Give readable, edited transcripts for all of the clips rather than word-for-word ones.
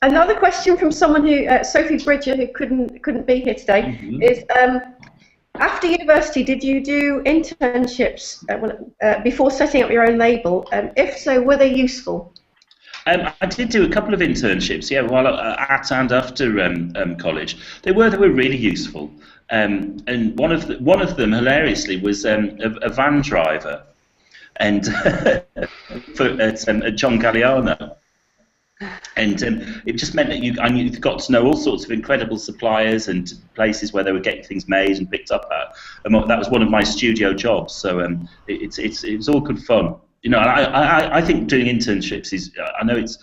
Another question from someone who, Sophie Bridger, who couldn't be here today, is after university, did you do internships before setting up your own label? If so, were they useful? I did do a couple of internships, yeah, while at and after college. They were really useful. And one of them, hilariously, was a van driver, and at John Galliano. And it just meant that you got to know all sorts of incredible suppliers and places where they were getting things made and picked up at. And that was one of my studio jobs. So it was all good fun. You know, I think doing internships is, I know it's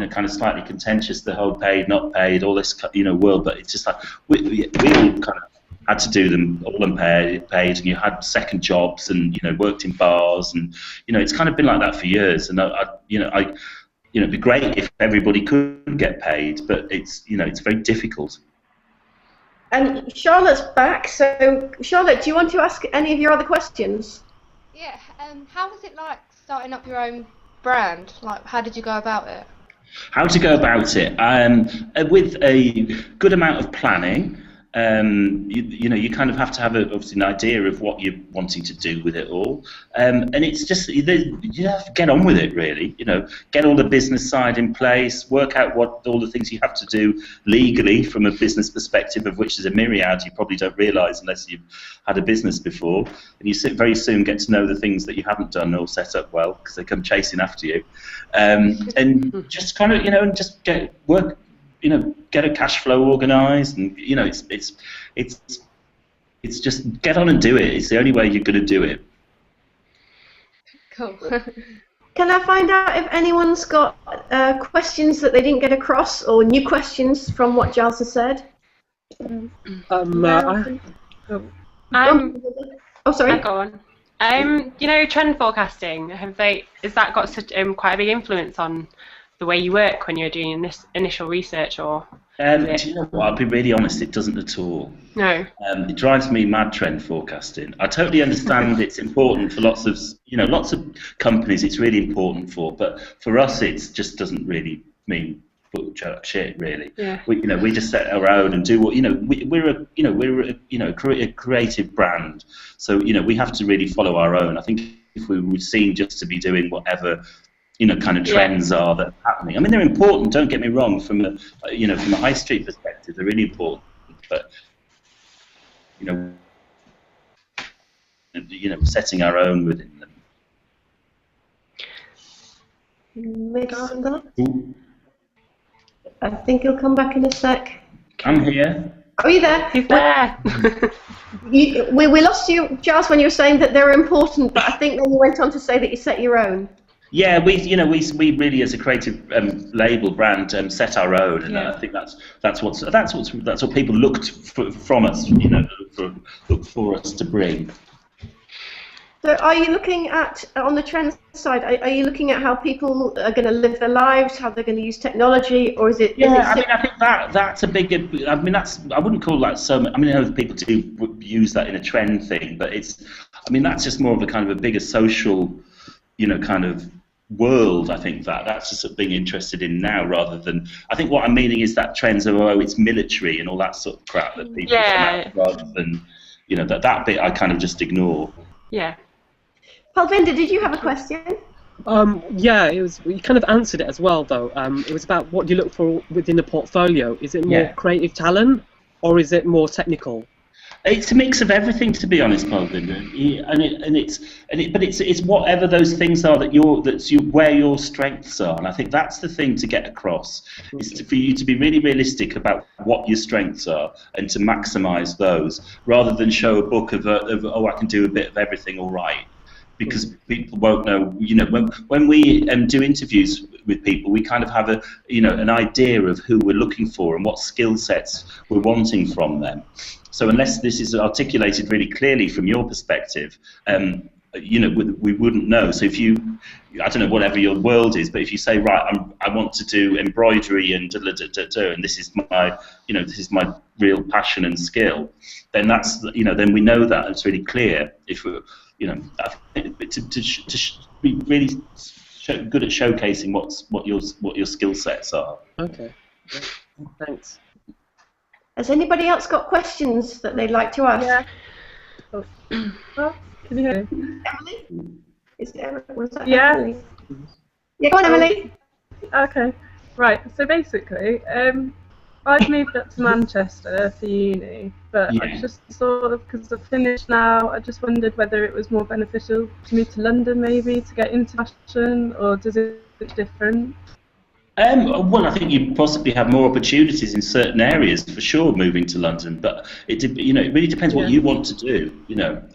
kind of slightly contentious, the whole paid, not paid, all this world, but it's just like we all kind of had to do them all unpaid, and you had second jobs and worked in bars, and it's kind of been like that for years. And it'd be great if everybody could get paid, but it's very difficult. And Charlotte's back, so Charlotte, do you want to ask any of your other questions? Yeah, how was it like starting up your own brand? Like, how did you go about it? How to go about it? With a good amount of planning. You kind of have to have obviously an idea of what you're wanting to do with it all, and it's just you have to get on with it, really. Get all the business side in place, work out what all the things you have to do legally from a business perspective, of which there's a myriad you probably don't realise unless you've had a business before, and you very soon get to know the things that you haven't done or set up well, because they come chasing after you, and just kind of and just get work. Get a cash flow organised, and it's just get on and do it. It's the only way you're going to do it. Cool. Can I find out if anyone's got questions that they didn't get across, or new questions from what Giles has said? Oh, sorry. Go on. Trend forecasting. Has that got such quite a big influence on the way you work when you're doing this initial research, or? Do you know what? I'll be really honest. It doesn't at all. No. It drives me mad, trend forecasting. I totally understand it's important for lots of companies. It's really important for, but for us, it just doesn't really mean shit, really. Yeah. We just set our own and do what we're a creative brand, so we have to really follow our own. I think if we were seen just to be doing whatever kind of trends are that are happening. I mean, they're important. Don't get me wrong. From a from a high street perspective, they're really important. But setting our own within them. I think he'll come back in a sec. I'm here. Are you there? He's there. We lost you, Giles, when you were saying that they're important, but I think then you went on to say that you set your own. Yeah, we really, as a creative label brand, set our own, and I think that's what people looked from us, look for us to bring. So, are you looking at, on the trend side, are you looking at how people are going to live their lives, how they're going to use technology, or is it? Yeah, I think that's a big. I mean, I wouldn't call that so. I mean, I know people do use that in a trend thing, but that's just more of a kind of a bigger social, kind of world. I think that's just being interested in now, rather than, I think what I'm meaning is that trends are it's military and all that sort of crap that people come out, rather than that bit I kind of just ignore. Yeah. Palvinder, did you have a question? Yeah, you kind of answered it as well, though. It was about what you look for within a portfolio. Is it more creative talent, or is it more technical? It's a mix of everything, to be honest, Palvinder. But it's whatever those things are where your strengths are, and I think that's the thing to get across. Is for you to be really realistic about what your strengths are and to maximise those, rather than show a book of I can do a bit of everything, all right. Because people won't know. When we do interviews with people, we kind of have an idea of who we're looking for and what skill sets we're wanting from them. So unless this is articulated really clearly from your perspective, we wouldn't know. So if I don't know, whatever your world is, but if you say, right, I want to do embroidery and and this is my real passion and skill, then then we know that, and it's really clear. If we, I think to be really good at showcasing what your skill sets are. Okay. Thanks. Has anybody else got questions that they'd like to ask? Yeah. Oh. Oh, can you hear me? Emily? Is it Emily? Was that Yeah. Emily? Yeah, go on, Emily. Okay. Right. So basically, I've moved up to Manchester for uni, but I just sort of, because I've finished now, I just wondered whether it was more beneficial to move to London maybe to get into fashion, or does it look different? Well, I think you possibly have more opportunities in certain areas for sure moving to London, but it really depends what you want to do.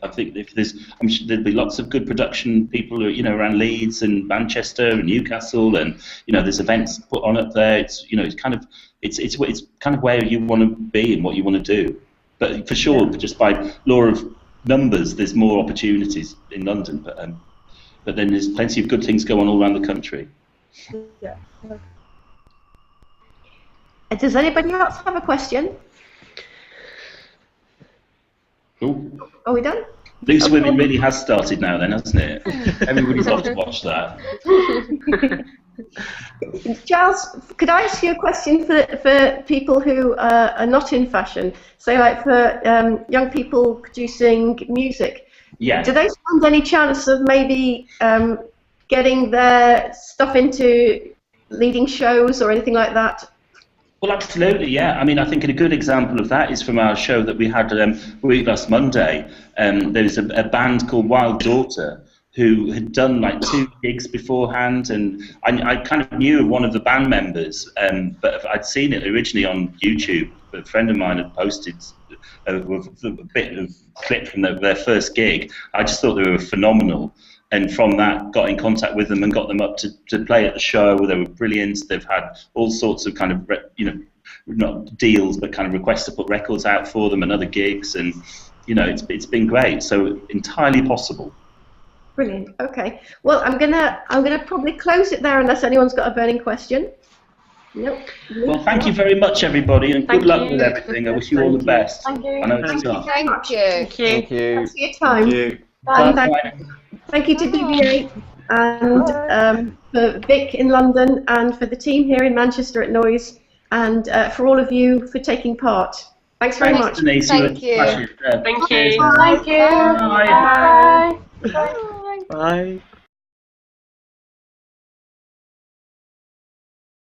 I think if I'm sure there'd be lots of good production people, around Leeds and Manchester and Newcastle, and there's events put on up there. It's kind of where you want to be and what you want to do. But for sure, just by law of numbers, there's more opportunities in London. But then there's plenty of good things going on all around the country. Yeah. Does anybody else have a question? Cool. Are we done? Loose Women really has started now then, hasn't it? Everybody's off to watch that. Giles, could I ask you a question for people who are not in fashion? Say like for young people producing music. Yeah. Do they stand any chance of maybe getting their stuff into leading shows or anything like that? Well, absolutely, yeah. I mean, I think a good example of that is from our show that we had last Monday. There was a band called Wild Daughter who had done like 2 gigs beforehand, and I kind of knew of one of the band members, but I'd seen it originally on YouTube. A friend of mine had posted a bit of clip from their first gig. I just thought they were phenomenal. And from that, got in contact with them and got them up to play at the show. They were brilliant. They've had all sorts of kind of, not deals, but kind of requests to put records out for them and other gigs. And, it's been great. So entirely possible. Brilliant. Okay. Well, I'm gonna probably close it there unless anyone's got a burning question. Nope. Well, thank you very much, everybody, and good luck with everything. I wish you all the best. Thank you. I know it's tough. Thank you. Thank you. Thanks for your time. Thank you. And thank you to DBA and for Vic in London and for the team here in Manchester at Noise and for all of you for taking part. Thanks very much. Denise, Thank you. Thank Thank you. Thank you. Bye. Bye. Bye. Bye.